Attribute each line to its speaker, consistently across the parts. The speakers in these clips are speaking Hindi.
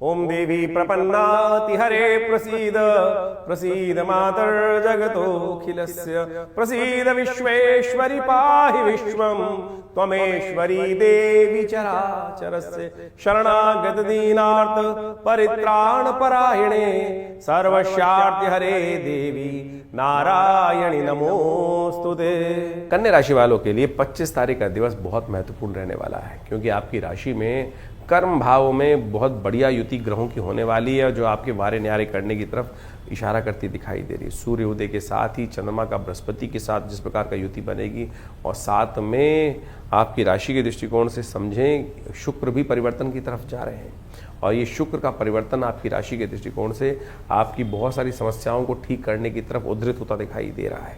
Speaker 1: ओम देवी प्रपन्नाति हरे प्रसीद प्रसीद मातर्जगतोऽखिलस्य प्रसीद विश्वेश्वरि पाहि विश्वं त्वमेश्वरी देवी चराचरस्य शरणागत दीनार्थ परित्राण परायणे सर्वस्यार्ति हरे देवी नारायणी नमोस्तुते। कन्या राशि वालों के लिए 25 तारीख का दिवस बहुत महत्वपूर्ण रहने वाला है, क्योंकि आपकी राशि में कर्म भाव में बहुत बढ़िया युति ग्रहों की होने वाली है, जो आपके वारे न्यारे करने की तरफ इशारा करती दिखाई दे रही है। सूर्य उदय के साथ ही चंद्रमा का बृहस्पति के साथ जिस प्रकार का युति बनेगी, और साथ में आपकी राशि के दृष्टिकोण से समझें शुक्र भी परिवर्तन की तरफ जा रहे हैं, और ये शुक्र का परिवर्तन आपकी राशि के दृष्टिकोण से आपकी बहुत सारी समस्याओं को ठीक करने की तरफ उद्धृत होता दिखाई दे रहा है।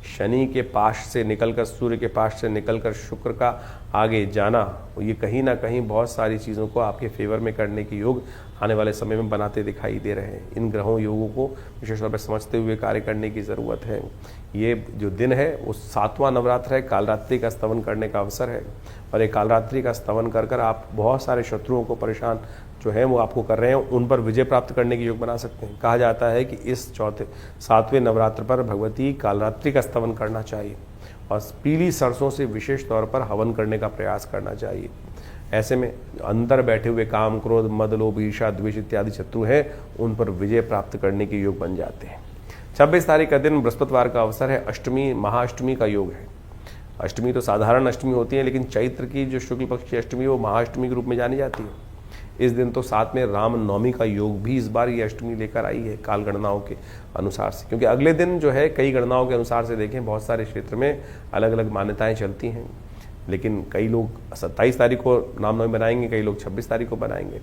Speaker 1: शनि के पाश से निकलकर, सूर्य के पाश से निकलकर शुक्र का आगे जाना, ये कहीं ना कहीं बहुत सारी चीज़ों को आपके फेवर में करने की योग आने वाले समय में बनाते दिखाई दे रहे हैं। इन ग्रहों योगों को विशेष तौर पर समझते हुए कार्य करने की ज़रूरत है। ये जो दिन है वो 7वां नवरात्र है, कालरात्रि का स्तवन करने का अवसर है, और ये कालरात्रि का स्तवन कर कर आप बहुत सारे शत्रुओं को परेशान जो है वो आपको कर रहे हैं, उन पर विजय प्राप्त करने की योग बना सकते हैं। कहा जाता है कि इस 7वें नवरात्र पर भगवती कालरात्रि का स्तवन करना चाहिए, और पीली सरसों से विशेष तौर पर हवन करने का प्रयास करना चाहिए। ऐसे में अंदर बैठे हुए काम, क्रोध, मद, लोभ, ईर्ष्या, द्वेष इत्यादि शत्रु हैं, उन पर विजय प्राप्त करने के योग बन जाते हैं। 26 तारीख का दिन बृहस्पतिवार का अवसर है, अष्टमी, महाअष्टमी का योग है। अष्टमी तो साधारण अष्टमी होती है, लेकिन चैत्र की जो शुक्ल पक्ष की अष्टमी वो महाअष्टमी के रूप में जानी जाती है। इस दिन तो साथ में राम नवमी का योग भी इस बार ये अष्टमी लेकर आई है काल गणनाओं के अनुसार से, क्योंकि अगले दिन जो है कई गणनाओं के अनुसार से देखें बहुत सारे क्षेत्र में अलग अलग मान्यताएं चलती हैं, लेकिन कई लोग 27 तारीख को रामनवमी बनाएंगे, कई लोग 26 तारीख को बनाएंगे।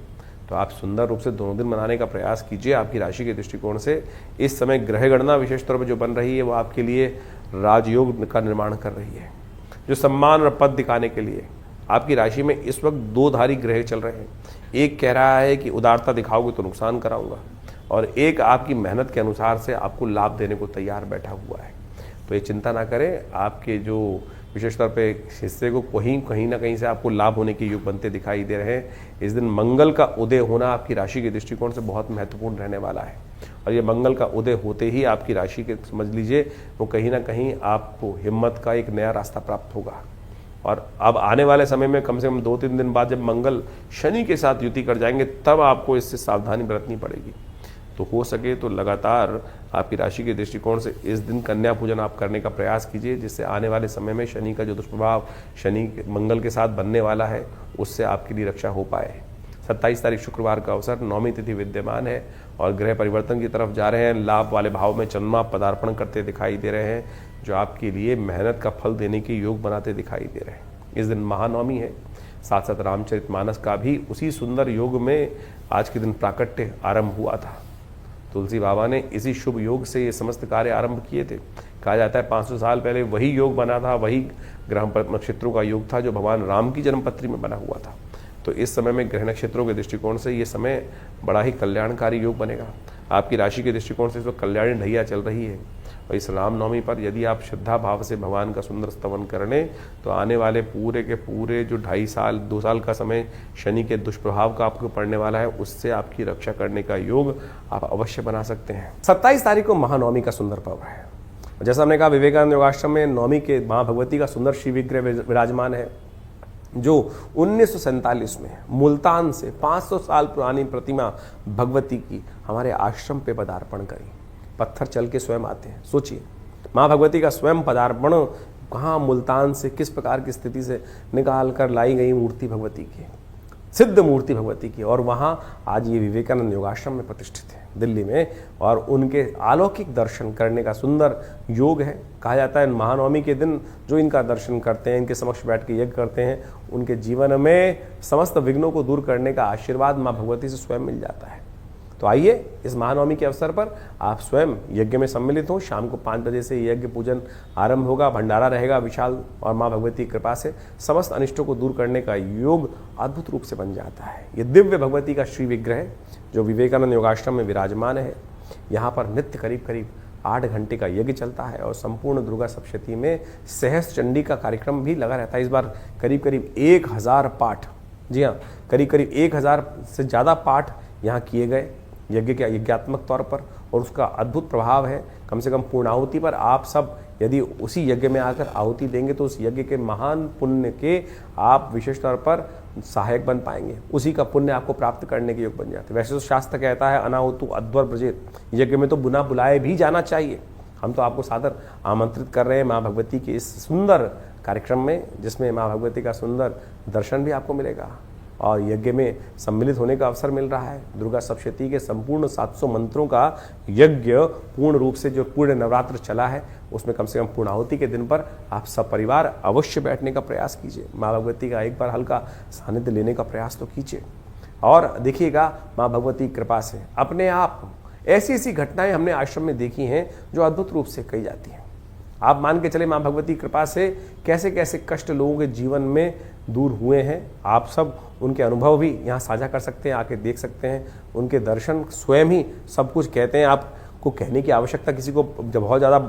Speaker 1: तो आप सुंदर रूप से दोनों दिन मनाने का प्रयास कीजिए। आपकी राशि के दृष्टिकोण से इस समय ग्रह गणना विशेष तौर पर जो बन रही है वो आपके लिए राजयोग का निर्माण कर रही है, जो सम्मान और पद दिखाने के लिए। आपकी राशि में इस वक्त 2 धारी ग्रह चल रहे हैं। एक कह रहा है कि उदारता दिखाओगे तो नुकसान कराऊंगा, और एक आपकी मेहनत के अनुसार से आपको लाभ देने को तैयार बैठा हुआ है। तो ये चिंता ना करें, आपके जो विशेष तौर पे हिस्से को कहीं ना कहीं से आपको लाभ होने के योग बनते दिखाई दे रहे हैं। इस दिन मंगल का उदय होना आपकी राशि के दृष्टिकोण से बहुत महत्वपूर्ण रहने वाला है, और ये मंगल का उदय होते ही आपकी राशि के समझ लीजिए वो कहीं ना कहीं आपको हिम्मत का एक नया रास्ता प्राप्त होगा। और अब आने वाले समय में कम से कम 2-3 दिन बाद जब मंगल शनि के साथ युति कर जाएंगे, तब आपको इससे सावधानी बरतनी पड़ेगी। तो हो सके तो लगातार आपकी राशि के दृष्टिकोण से इस दिन कन्या पूजन आप करने का प्रयास कीजिए, जिससे आने वाले समय में शनि का जो दुष्प्रभाव शनि मंगल के साथ बनने वाला है उससे आपके लिए रक्षा हो पाए। 27 तारीख शुक्रवार का अवसर, नौमी तिथि विद्यमान है, और ग्रह परिवर्तन की तरफ जा रहे हैं। लाभ वाले भाव में चंद्रमा पदार्पण करते दिखाई दे रहे हैं, जो आपके लिए मेहनत का फल देने के योग बनाते दिखाई दे रहे हैं। इस दिन महानवमी है, साथ साथ रामचरितमानस का भी उसी सुंदर योग में आज के दिन प्राकट्य आरंभ हुआ था। तुलसी बाबा ने इसी शुभ योग से ये समस्त कार्य आरंभ किए थे। कहा जाता है 500 साल पहले वही योग बना था, वही ग्रह नक्षत्रों का योग था जो भगवान राम की जन्मपत्री में बना हुआ था। तो इस समय में ग्रह नक्षत्रों के दृष्टिकोण से ये समय बड़ा ही कल्याणकारी योग बनेगा। आपकी राशि के दृष्टिकोण से इस वक्त कल्याणी ढैया चल रही है, और इस रामनवमी पर यदि आप श्रद्धा भाव से भगवान का सुंदर स्तवन कर लें तो आने वाले पूरे के पूरे जो 2 साल का समय शनि के दुष्प्रभाव का आपको पड़ने वाला है, उससे आपकी रक्षा करने का योग आप अवश्य बना सकते हैं। 27 तारीख को महानवमी का सुंदर पर्व है। जैसा हमने कहा, विवेकानंद योगाश्रम में नवमी के माँ भगवती का सुंदर शिव विग्रह विराजमान है, जो 1947 में मुल्तान से 500 साल पुरानी प्रतिमा भगवती की हमारे आश्रम पे पदार्पण करी। पत्थर चल के स्वयं आते हैं। सोचिए, माँ भगवती का स्वयं पदार्पण कहाँ मुल्तान से किस प्रकार की स्थिति से निकाल कर लाई गई मूर्ति भगवती की, सिद्ध मूर्ति भगवती की, और वहाँ आज ये विवेकानंद योगाश्रम में प्रतिष्ठित है दिल्ली में, और उनके अलौकिक दर्शन करने का सुंदर योग है। कहा जाता है महानवमी के दिन जो इनका दर्शन करते हैं, इनके समक्ष बैठ के यज्ञ करते हैं, उनके जीवन में समस्त विघ्नों को दूर करने का आशीर्वाद माँ भगवती से स्वयं मिल जाता है। तो आइए इस महानवमी के अवसर पर आप स्वयं यज्ञ में सम्मिलित हों। शाम को 5 बजे से यज्ञ पूजन आरंभ होगा, भंडारा रहेगा विशाल, और माँ भगवती की कृपा से समस्त अनिष्टों को दूर करने का योग अद्भुत रूप से बन जाता है। ये दिव्य भगवती का श्री विग्रह जो विवेकानंद योगाश्रम में विराजमान है, यहाँ पर नित्य करीब 8 घंटे का यज्ञ चलता है, और संपूर्ण दुर्गा सप्तशती में सहस्त्र चंडी का कार्यक्रम भी लगा रहता है। इस बार करीब 1000 पाठ, जी हाँ, करीब 1000 से ज़्यादा पाठ यहाँ किए गए यज्ञ के यज्ञात्मक तौर पर, और उसका अद्भुत प्रभाव है। कम से कम पूर्णाहुति पर आप सब यदि उसी यज्ञ में आकर आहुति देंगे तो उस यज्ञ के महान पुण्य के आप विशेष तौर पर सहायक बन पाएंगे, उसी का पुण्य आपको प्राप्त करने के योग बन जाते हैं। वैसे तो शास्त्र कहता है अनाहुतु अध्वर ब्रजेत, यज्ञ में तो बिना बुलाए भी जाना चाहिए। हम तो आपको सादर आमंत्रित कर रहे हैं माँ भगवती के इस सुंदर कार्यक्रम में, जिसमें माँ भगवती का सुंदर दर्शन भी आपको मिलेगा और यज्ञ में सम्मिलित होने का अवसर मिल रहा है। दुर्गा सप्तशती के संपूर्ण 700 मंत्रों का यज्ञ पूर्ण रूप से जो पूर्ण नवरात्र चला है, उसमें कम से कम पूर्णाहुति के दिन पर आप सब परिवार अवश्य बैठने का प्रयास कीजिए। माँ भगवती का एक बार हल्का सानिध्य लेने का प्रयास तो कीजिए और देखिएगा माँ भगवती की कृपा से अपने आप ऐसी ऐसी घटनाएं हमने आश्रम में देखी हैं जो अद्भुत रूप से कही जाती हैं। आप मान के चले माँ भगवती की कृपा से कैसे कैसे कष्ट लोगों के जीवन में दूर हुए हैं। आप सब उनके अनुभव भी यहाँ साझा कर सकते हैं, आके देख सकते हैं। उनके दर्शन स्वयं ही सब कुछ कहते हैं। आपको कहने की आवश्यकता, किसी को जब बहुत ज़्यादा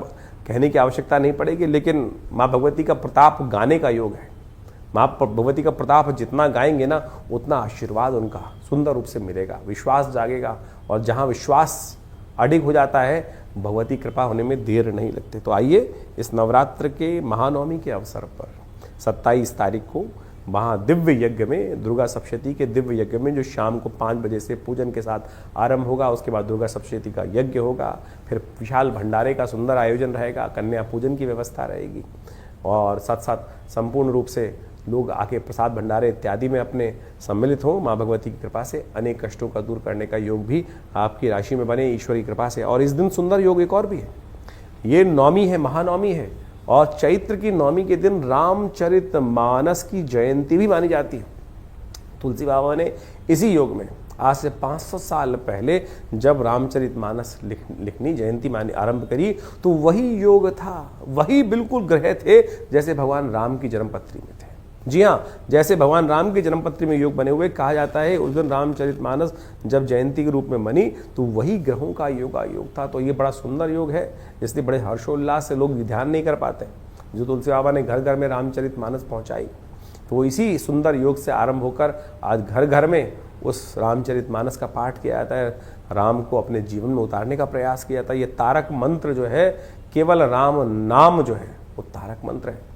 Speaker 1: कहने की आवश्यकता नहीं पड़ेगी, लेकिन माँ भगवती का प्रताप गाने का योग है। माँ भगवती का प्रताप जितना गाएंगे ना, उतना आशीर्वाद उनका सुंदर रूप से मिलेगा, विश्वास जागेगा, और जहाँ विश्वास अडिग हो जाता है भगवती कृपा होने में देर नहीं लगती। तो आइए इस नवरात्र के महानवमी के अवसर पर 27 तारीख को वहाँ दिव्य यज्ञ में, दुर्गा सप्तशती के दिव्य यज्ञ में, जो शाम को 5 बजे से पूजन के साथ आरंभ होगा, उसके बाद दुर्गा सप्तशती का यज्ञ होगा, फिर विशाल भंडारे का सुंदर आयोजन रहेगा, कन्या पूजन की व्यवस्था रहेगी और साथ साथ संपूर्ण रूप से लोग आके प्रसाद भंडारे इत्यादि में अपने सम्मिलित हों। माँ भगवती की कृपा से अनेक कष्टों का दूर करने का योग भी आपकी राशि में बने ईश्वरी कृपा से। और इस दिन सुंदर योग एक और भी है, ये नवमी है, महानवमी है, और चैत्र की नवमी के दिन रामचरितमानस की जयंती भी मानी जाती है। तुलसी बाबा ने इसी योग में आज से 500 साल पहले जब रामचरितमानस लिखनी जयंती मानी आरंभ करी, तो वही योग था, वही बिल्कुल ग्रह थे जैसे भगवान राम की जन्मपत्री में थे। जी हाँ, जैसे भगवान राम की जन्मपत्री में योग बने हुए, कहा जाता है उस दिन रामचरितमानस जब जयंती के रूप में बनी तो वही ग्रहों का योग था। तो ये बड़ा सुंदर योग है, इसलिए बड़े हर्षोल्लास से लोग ध्यान नहीं कर पाते। जो तुलसी बाबा ने घर घर में रामचरितमानस पहुंचाई, तो वो इसी सुंदर योग से आरंभ होकर आज घर घर में उस रामचरितमानस का पाठ किया जाता है, राम को अपने जीवन में उतारने का प्रयास किया जाता है। ये तारक मंत्र जो है, केवल राम नाम जो है वो तारक मंत्र है,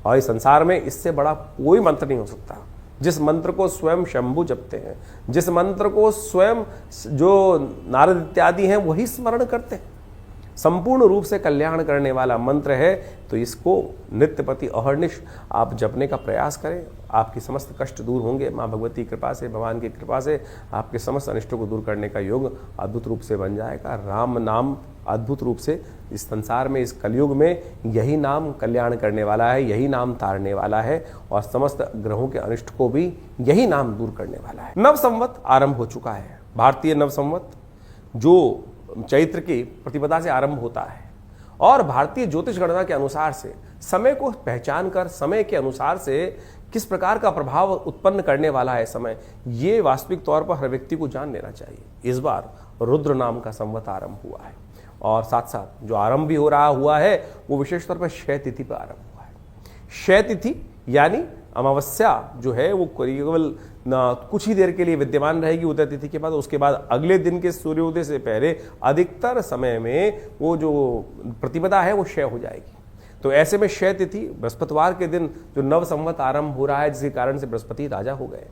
Speaker 1: और इस संसार में इससे बड़ा कोई मंत्र नहीं हो सकता। जिस मंत्र को स्वयं शंभु जपते हैं, जिस मंत्र को स्वयं जो नारद इत्यादि हैं वही स्मरण करते हैं, संपूर्ण रूप से कल्याण करने वाला मंत्र है। तो इसको नित्यपति अहर्निश आप जपने का प्रयास करें, आपकी समस्त कष्ट दूर होंगे। माँ भगवती की कृपा से, भगवान की कृपा से आपके समस्त अनिष्टों को दूर करने का योग अद्भुत रूप से बन जाएगा। राम नाम अद्भुत रूप से इस संसार में, इस कलयुग में यही नाम कल्याण करने वाला है, यही नाम तारने वाला है, और समस्त ग्रहों के अनिष्ट को भी यही नाम दूर करने वाला है। नव संवत आरंभ हो चुका है। भारतीय नव संवत जो चैत्र की प्रतिपदा से आरंभ होता है, और भारतीय ज्योतिष गणना के अनुसार से समय को पहचान कर समय के अनुसार से किस प्रकार का प्रभाव उत्पन्न करने वाला है समय, ये वास्तविक तौर पर हर व्यक्ति को जान लेना चाहिए। इस बार रुद्र नाम का संवत आरंभ हुआ है, और साथ साथ जो आरंभ भी हो रहा हुआ है वो विशेष तौर पर क्षय तिथि पर आरंभ हुआ है। क्षय तिथि यानी अमावस्या जो है वो केवल कुछ ही देर के लिए विद्यमान रहेगी उदय तिथि के बाद। उसके बाद अगले दिन के सूर्योदय से पहले अधिकतर समय में वो जो प्रतिपदा है वो क्षय हो जाएगी। तो ऐसे में क्षय तिथि बृहस्पतिवार के दिन जो नव संवत आरंभ हो रहा है, जिसके कारण से बृहस्पति राजा हो गए,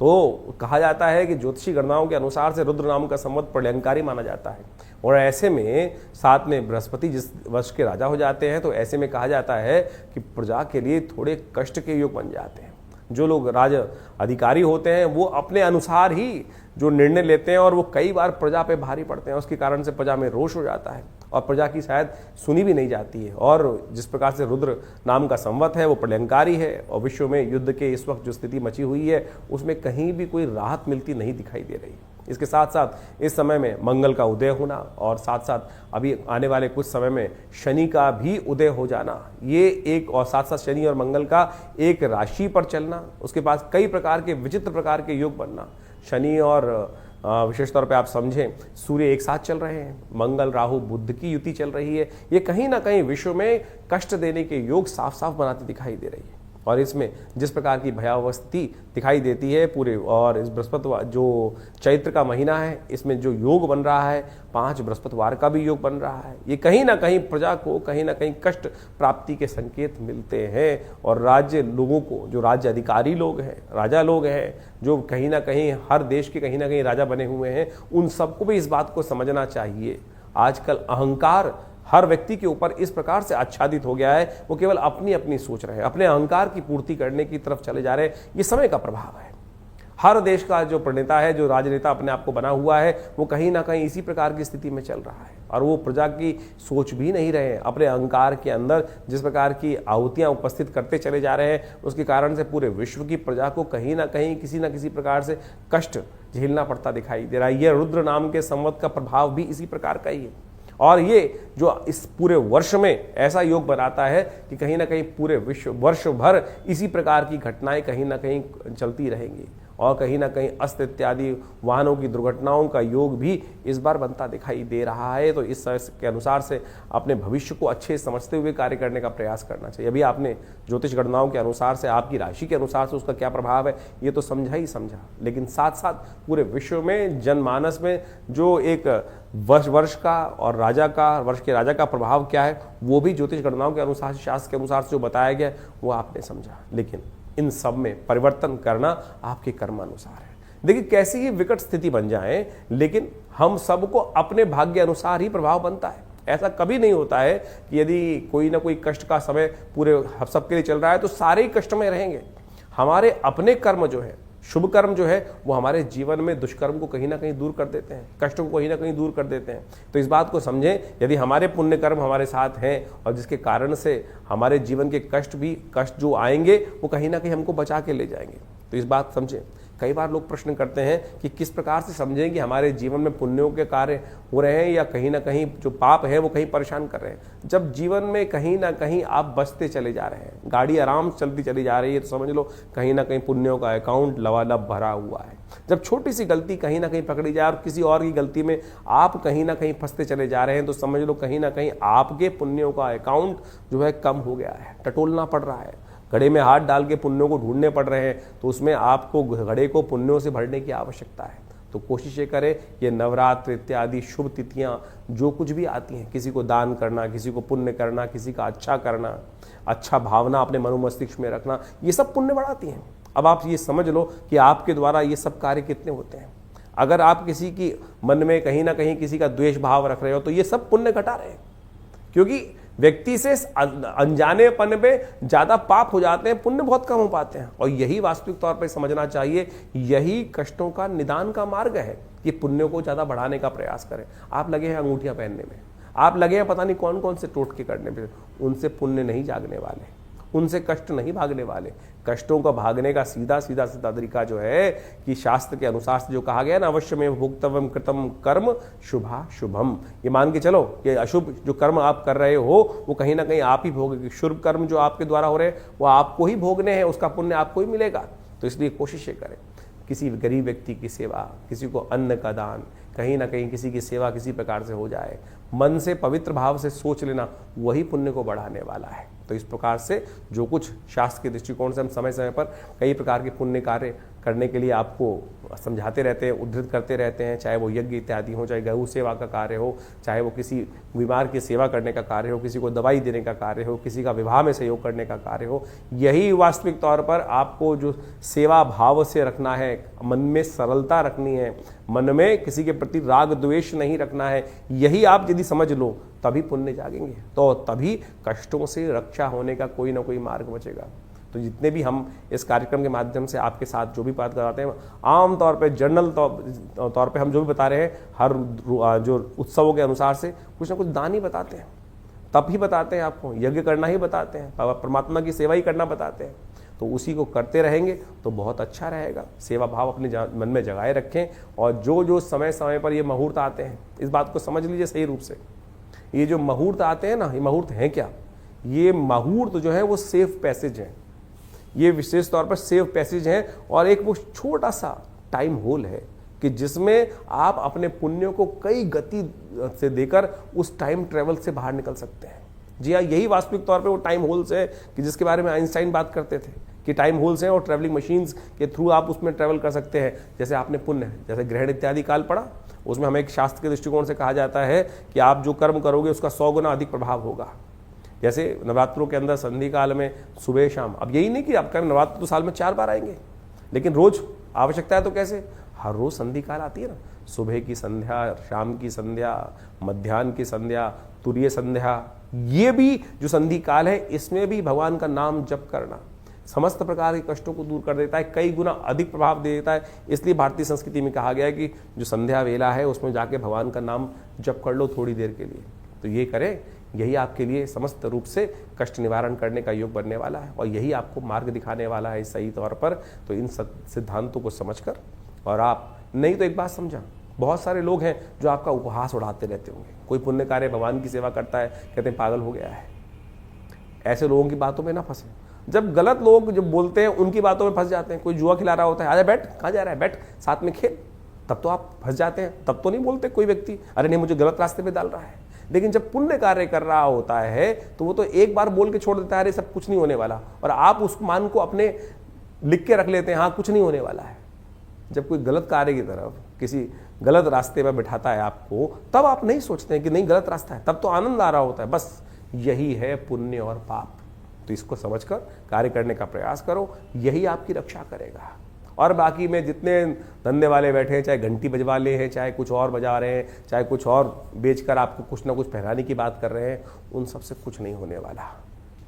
Speaker 1: तो कहा जाता है कि ज्योतिषी गणनाओं के अनुसार से रुद्र नाम का संवत प्रलयंकारी माना जाता है। और ऐसे में साथ में बृहस्पति जिस वर्ष के राजा हो जाते हैं, तो ऐसे में कहा जाता है कि प्रजा के लिए थोड़े कष्ट के योग बन जाते हैं। जो लोग राज अधिकारी होते हैं वो अपने अनुसार ही जो निर्णय लेते हैं, और वो कई बार प्रजा पे भारी पड़ते हैं। उसके कारण से प्रजा में रोष हो जाता है और प्रजा की शायद सुनी भी नहीं जाती है। और जिस प्रकार से रुद्र नाम का संवत है वो प्रलयंकारी है, और विश्व में युद्ध के इस वक्त जो स्थिति मची हुई है उसमें कहीं भी कोई राहत मिलती नहीं दिखाई दे रही। इसके साथ साथ इस समय में मंगल का उदय होना, और साथ साथ अभी आने वाले कुछ समय में शनि का भी उदय हो जाना, ये एक, और साथ साथ शनि और मंगल का एक राशि पर चलना, उसके बाद कई प्रकार के विचित्र प्रकार के योग बनना। शनि और विशेष तौर पे आप समझें सूर्य एक साथ चल रहे हैं, मंगल राहु बुध की युति चल रही है, ये कहीं ना कहीं विश्व में कष्ट देने के योग साफ साफ बनाती दिखाई दे रही है। और इसमें जिस प्रकार की भयावह स्थिति दिखाई देती है पूरे, और इस बृहस्पतिवार जो चैत्र का महीना है इसमें जो योग बन रहा है, 5 बृहस्पतिवार का भी योग बन रहा है, ये कहीं ना कहीं प्रजा को कहीं ना कहीं कष्ट प्राप्ति के संकेत मिलते हैं। और राज्य लोगों को, जो राज्य अधिकारी लोग हैं, राजा लोग हैं, जो कहीं ना कहीं हर देश के कहीं ना कहीं राजा बने हुए हैं, उन सबको भी इस बात को समझना चाहिए। आजकल अहंकार हर व्यक्ति के ऊपर इस प्रकार से आच्छादित हो गया है, वो केवल अपनी अपनी सोच रहे हैं, अपने अहंकार की पूर्ति करने की तरफ चले जा रहे हैं। ये समय का प्रभाव है। हर देश का जो प्रणेता है, जो राजनेता अपने आप को बना हुआ है, वो कहीं ना कहीं इसी प्रकार की स्थिति में चल रहा है और वो प्रजा की सोच भी नहीं रहे हैं। अपने अहंकार के अंदर जिस प्रकार की आहुतियां उपस्थित करते चले जा रहे हैं, उसके कारण से पूरे विश्व की प्रजा को कहीं ना कहीं किसी न किसी प्रकार से कष्ट झेलना पड़ता दिखाई दे रहा है। यह रुद्र नाम के संवत का प्रभाव भी इसी प्रकार का ही है। और ये जो इस पूरे वर्ष में ऐसा योग बनाता है कि कहीं ना कहीं पूरे वर्ष भर इसी प्रकार की घटनाएं कहीं ना कहीं चलती रहेंगी और कहीं ना कहीं अस्त इत्यादि वाहनों की दुर्घटनाओं का योग भी इस बार बनता दिखाई दे रहा है। तो इस के अनुसार से अपने भविष्य को अच्छे समझते हुए कार्य करने का प्रयास करना चाहिए। अभी आपने ज्योतिष गणनाओं के अनुसार से, आपकी राशि के अनुसार से उसका क्या प्रभाव है ये तो समझा ही समझा, लेकिन साथ साथ पूरे विश्व में जनमानस में जो एक वर्ष का और वर्ष के राजा का प्रभाव क्या है वो भी ज्योतिष गणनाओं के अनुसार, शास्त्र के अनुसार से जो बताया गया वो आपने समझा। लेकिन इन सब में परिवर्तन करना आपके कर्मानुसार है। देखिए कैसी ही विकट स्थिति बन जाए, लेकिन हम सबको अपने भाग्य अनुसार ही प्रभाव बनता है। ऐसा कभी नहीं होता है कि यदि कोई ना कोई कष्ट का समय पूरे सबके लिए चल रहा है तो सारे ही कष्ट में रहेंगे। हमारे अपने कर्म जो है, शुभ कर्म जो है, वो हमारे जीवन में दुष्कर्म को कहीं ना कहीं दूर कर देते हैं, कष्टों को कहीं ना कहीं दूर कर देते हैं। तो इस बात को समझें, यदि हमारे पुण्य कर्म हमारे साथ हैं और जिसके कारण से हमारे जीवन के कष्ट जो आएंगे वो कहीं ना कहीं हमको बचा के ले जाएंगे। तो इस बात समझें। कई बार लोग प्रश्न करते हैं कि किस प्रकार से समझें कि हमारे जीवन में पुण्यों के कार्य हो रहे हैं या कहीं ना कहीं जो पाप है वो कहीं परेशान कर रहे हैं। जब जीवन में कहीं ना कहीं आप बचते चले जा रहे हैं, गाड़ी आराम से चलती चली जा रही है, तो समझ लो कहीं ना कहीं पुण्यों का अकाउंट लबालब भरा हुआ है। जब छोटी सी गलती कहीं ना कहीं पकड़ी जाए और किसी और की गलती में आप कहीं ना कहीं फंसते चले जा रहे हैं, तो समझ लो कहीं ना कहीं आपके पुण्यों का अकाउंट जो है कम हो गया है, टटोलना पड़ रहा है। घड़े में हाथ डाल के पुण्यों को ढूंढने पड़ रहे हैं, तो उसमें आपको घड़े को पुण्यों से भरने की आवश्यकता है। तो कोशिश ये करें, ये नवरात्र इत्यादि शुभ तिथियां जो कुछ भी आती हैं, किसी को दान करना, किसी को पुण्य करना, किसी का अच्छा करना, अच्छा भावना अपने मनो मस्तिष्क में रखना, ये सब पुण्य बढ़ाती हैं। अब आप ये समझ लो कि आपके द्वारा ये सब कार्य कितने होते हैं। अगर आप किसी की मन में कहीं ना कहीं किसी का द्वेष भाव रख रहे हो तो ये सब पुण्य घटा रहे हैं, क्योंकि व्यक्ति से अनजानेपन में ज्यादा पाप हो जाते हैं, पुण्य बहुत कम हो पाते हैं। और यही वास्तविक तौर पर समझना चाहिए, यही कष्टों का निदान का मार्ग है कि पुण्यों को ज्यादा बढ़ाने का प्रयास करें। आप लगे हैं अंगूठियां पहनने में, आप लगे हैं पता नहीं कौन कौन से टोटके करने में, उनसे पुण्य नहीं जागने वाले, उनसे कष्ट नहीं भागने वाले। कष्टों का भागने का सीधा तरीका जो है कि शास्त्र के अनुसार से जो कहा गया ना, अवश्य में भोक्तव्यम कृतम कर्म शुभा शुभम, ये मान के चलो कि अशुभ जो कर्म आप कर रहे हो वो कहीं ना कहीं आप ही भोगेंगे। शुभ कर्म जो आपके द्वारा हो रहे हैं वो आपको ही भोगने हैं, उसका पुण्य आपको ही मिलेगा। तो इसलिए कोशिश करें, किसी गरीब व्यक्ति की सेवा, किसी को अन्न का दान, कहीं ना कहीं किसी की सेवा किसी प्रकार से हो जाए, मन से पवित्र भाव से सोच लेना, वही पुण्य को बढ़ाने वाला है। तो इस प्रकार से जो कुछ शास्त्र के दृष्टिकोण से हम समय समय पर कई प्रकार के पुण्य कार्य करने के लिए आपको समझाते रहते हैं, उद्धृत करते रहते हैं, चाहे वो यज्ञ इत्यादि हो, चाहे गौ सेवा का कार्य हो, चाहे वो किसी बीमार की सेवा करने का कार्य हो, किसी को दवाई देने का कार्य हो, किसी का विवाह में सहयोग करने का कार्य हो। यही वास्तविक तौर पर आपको जो सेवा भाव से रखना है, मन में सरलता रखनी है, मन में किसी के प्रति राग द्वेष नहीं रखना है, यही आप यदि समझ लो तभी पुण्य जागेंगे, तो तभी कष्टों से रक्षा होने का कोई ना कोई मार्ग बचेगा। तो जितने भी हम इस कार्यक्रम के माध्यम से आपके साथ जो भी बात कराते हैं, आम तौर पे जनरल तौर पे हम जो भी बता रहे हैं, हर जो उत्सवों के अनुसार से कुछ ना कुछ दान ही बताते हैं, तप ही बताते हैं, आपको यज्ञ करना ही बताते हैं, परमात्मा की सेवा ही करना बताते हैं। तो उसी को करते रहेंगे तो बहुत अच्छा रहेगा। सेवा भाव अपने मन में जगाए रखें, और जो समय समय पर ये मुहूर्त आते हैं, इस बात को समझ लीजिए सही रूप से। ये जो मुहूर्त आते हैं ना, ये मुहूर्त हैं क्या? ये मुहूर्त जो है वो सेफ पैसेज है, ये विशेष तौर पर सेफ पैसेज है, और एक वो छोटा सा टाइम होल है कि जिसमें आप अपने पुण्यों को कई गति से देकर उस टाइम ट्रेवल से बाहर निकल सकते हैं। जी हाँ, यही वास्तविक तौर पे वो टाइम होल्स है कि जिसके बारे में आइंस्टाइन बात करते थे कि टाइम होल्स हैं और ट्रैवलिंग मशीन्स के थ्रू आप उसमें ट्रैवल कर सकते हैं। जैसे आपने पुण्य, जैसे ग्रहण इत्यादि काल पढ़ा, उसमें हमें एक शास्त्र के दृष्टिकोण से कहा जाता है कि आप जो कर्म करोगे उसका 100 गुना अधिक प्रभाव होगा। जैसे नवरात्रों के अंदर संधि काल में सुबह शाम, अब यही नहीं कि आपका नवरात्र तो साल में 4 बार आएंगे, लेकिन रोज आवश्यकता है तो कैसे, हर रोज संधि काल आती है ना, सुबह की संध्या, शाम की संध्या, मध्याह्न की संध्या, तुरीय संध्या, ये भी जो संधि काल है इसमें भी भगवान का नाम जप करना समस्त प्रकार के कष्टों को दूर कर देता है, कई गुना अधिक प्रभाव दे देता है। इसलिए भारतीय संस्कृति में कहा गया है कि जो संध्या वेला है उसमें जाके भगवान का नाम जप कर लो थोड़ी देर के लिए, तो ये करें, यही आपके लिए समस्त रूप से कष्ट निवारण करने का योग बनने वाला है और यही आपको मार्ग दिखाने वाला है सही तौर पर। तो इन सिद्धांतों को समझकर, और आप नहीं तो एक बात समझा, बहुत सारे लोग हैं जो आपका उपहास उड़ाते रहते होंगे, कोई पुण्य कार्य भगवान की सेवा करता है, कहते हैं पागल हो गया है। ऐसे लोगों की बातों में ना फंसे। जब गलत लोग जो बोलते हैं उनकी बातों में फंस जाते हैं, कोई जुआ खिला रहा होता है, आजा बैठ, कहाँ जा रहा है, बैठ साथ में खेल, तब तो आप फंस जाते हैं। तब तो नहीं बोलते कोई व्यक्ति, अरे नहीं मुझे गलत रास्ते पे डाल रहा है। लेकिन जब पुण्य कार्य कर रहा होता है तो वो तो एक बार बोल के छोड़ देता है, अरे सब कुछ नहीं होने वाला, और आप उस मान को अपने लिख के रख लेते हैं, हाँ कुछ नहीं होने वाला है। जब कोई गलत कार्य की तरफ, किसी गलत रास्ते पर बिठाता है आपको, तब आप नहीं सोचते हैं कि नहीं गलत रास्ता है, तब तो आनंद आ रहा होता है। बस यही है पुण्य और पाप। तो इसको समझकर कार्य करने का प्रयास करो, यही आपकी रक्षा करेगा। और बाकी में जितने धंधे वाले बैठे हैं, चाहे घंटी बजवा ले हैं, चाहे कुछ और बजा रहे हैं, चाहे कुछ और बेचकर आपको कुछ ना कुछ पहनाने की बात कर रहे हैं, उन सब से कुछ नहीं होने वाला।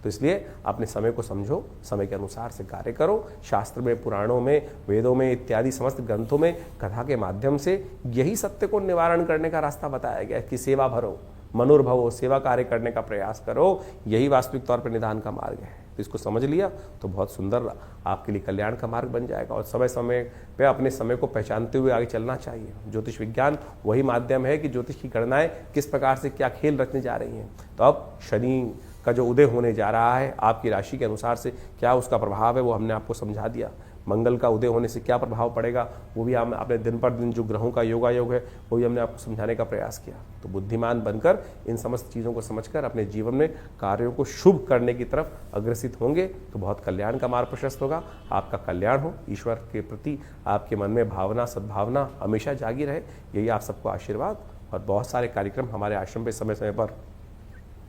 Speaker 1: तो इसलिए अपने समय को समझो, समय के अनुसार से कार्य करो। शास्त्र में, पुराणों में, वेदों में इत्यादि समस्त ग्रंथों में कथा के माध्यम से यही सत्य को निवारण करने का रास्ता बताया गया कि सेवा भरो, मनोर्भवो, सेवा कार्य करने का प्रयास करो, यही वास्तविक तौर पर निदान का मार्ग है। तो इसको समझ लिया तो बहुत सुंदर आपके लिए कल्याण का मार्ग बन जाएगा। और समय समय पे अपने समय को पहचानते हुए आगे चलना चाहिए। ज्योतिष विज्ञान वही माध्यम है कि ज्योतिष की गणनाएं किस प्रकार से क्या खेल रचने जा रही हैं। तो अब शनि का जो उदय होने जा रहा है, आपकी राशि के अनुसार से क्या उसका प्रभाव है वो हमने आपको समझा दिया। मंगल का उदय होने से क्या प्रभाव पड़ेगा वो भी हम अपने दिन पर दिन जो ग्रहों का योगायोग है वो भी हमने आपको समझाने का प्रयास किया। तो बुद्धिमान बनकर इन समस्त चीज़ों को समझकर अपने जीवन में कार्यों को शुभ करने की तरफ अग्रसित होंगे तो बहुत कल्याण का मार्ग प्रशस्त होगा। आपका कल्याण हो, ईश्वर के प्रति आपके मन में भावना, सद्भावना हमेशा जागी रहे, यही आप सबको आशीर्वाद। और बहुत सारे कार्यक्रम हमारे आश्रम पे समय समय पर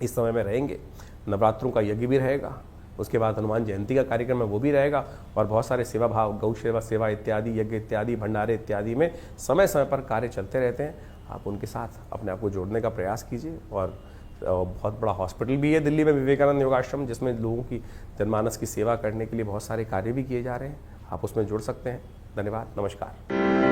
Speaker 1: इस समय में रहेंगे। नवरात्रों का यज्ञ भी रहेगा, उसके बाद हनुमान जयंती का कार्यक्रम है वो भी रहेगा, और बहुत सारे सेवा भाव, गौ सेवा इत्यादि, यज्ञ इत्यादि, भंडारे इत्यादि में समय समय पर कार्य चलते रहते हैं। आप उनके साथ अपने आप को जोड़ने का प्रयास कीजिए। और बहुत बड़ा हॉस्पिटल भी है दिल्ली में, विवेकानंद योगाश्रम, जिसमें लोगों की जनमानस की सेवा करने के लिए बहुत सारे कार्य भी किए जा रहे हैं। आप उसमें जुड़ सकते हैं। धन्यवाद, नमस्कार।